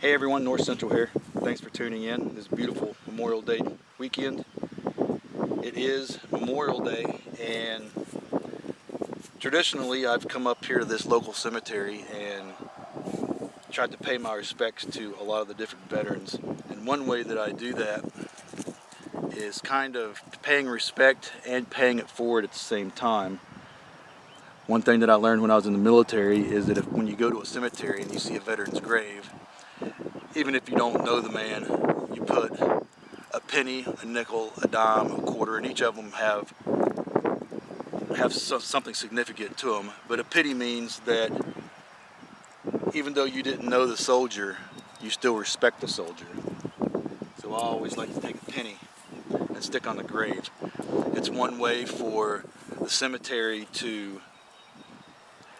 Hey everyone, North Central here. Thanks for tuning in this beautiful Memorial Day weekend. It is Memorial Day, and traditionally I've come up here to this local cemetery and tried to pay my respects to a lot of the different veterans. And one way that I do that is kind of paying respect and paying it forward at the same time. One thing that I learned when I was in the military is that when you go to a cemetery and you see a veteran's grave, even if you don't know the man, you put a penny, a nickel, a dime, a quarter, and each of them have something significant to them. But a penny means that even though you didn't know the soldier, you still respect the soldier. So I always like to take a penny and stick on the grave. It's one way for the cemetery to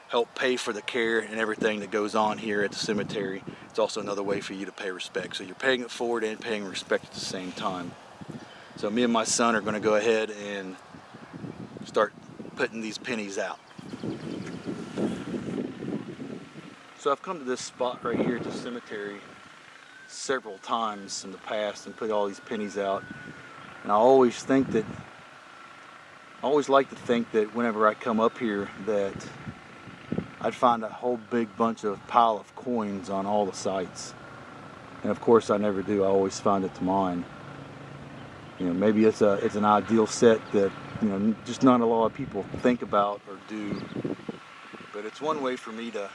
help pay for the care and everything that goes on here at the cemetery. It's also another way for you to pay respect. So you're paying it forward and paying respect at the same time. So me and my son are going to go ahead and start putting these pennies out. So I've come to this spot right here at the cemetery several times in the past and put all these pennies out. And I always like to think that whenever I come up here that I'd find a whole big bunch of pile of coins on all the sites. And of course I never do. I always find it to mine. Maybe it's an ideal set that, just not a lot of people think about or do. But it's one way for me to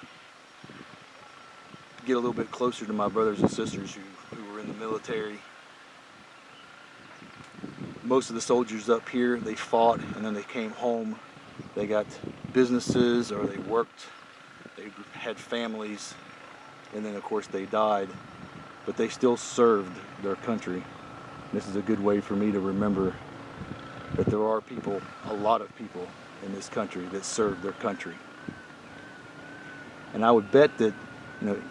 get a little bit closer to my brothers and sisters who were in the military. Most of the soldiers up here, they fought and then they came home. They got businesses or they worked, they had families, and then of course they died, but they still served their country. This is a good way for me to remember that there are people, a lot of people in this country that serve their country. And I would bet that,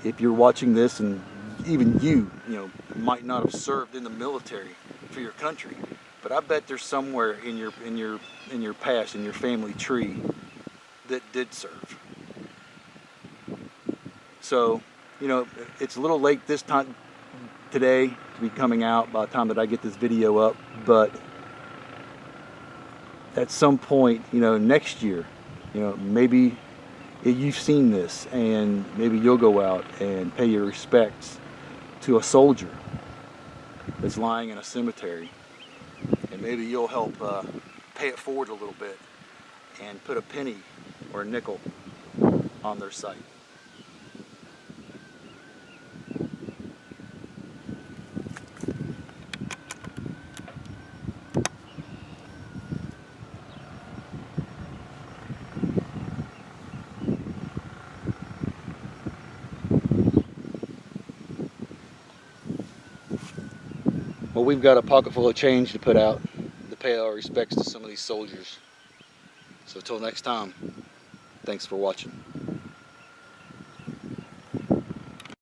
if you're watching this and even you might not have served in the military for your country, but I bet there's somewhere in your past, in your family tree, that did serve. So, it's a little late this time today to be coming out by the time that I get this video up, but at some point, next year, maybe you've seen this and maybe you'll go out and pay your respects to a soldier that's lying in a cemetery. And maybe you'll help pay it forward a little bit and put a penny or a nickel on their site. Well, we've got a pocket full of change to put out to pay our respects to some of these soldiers. So till next time, thanks for watching.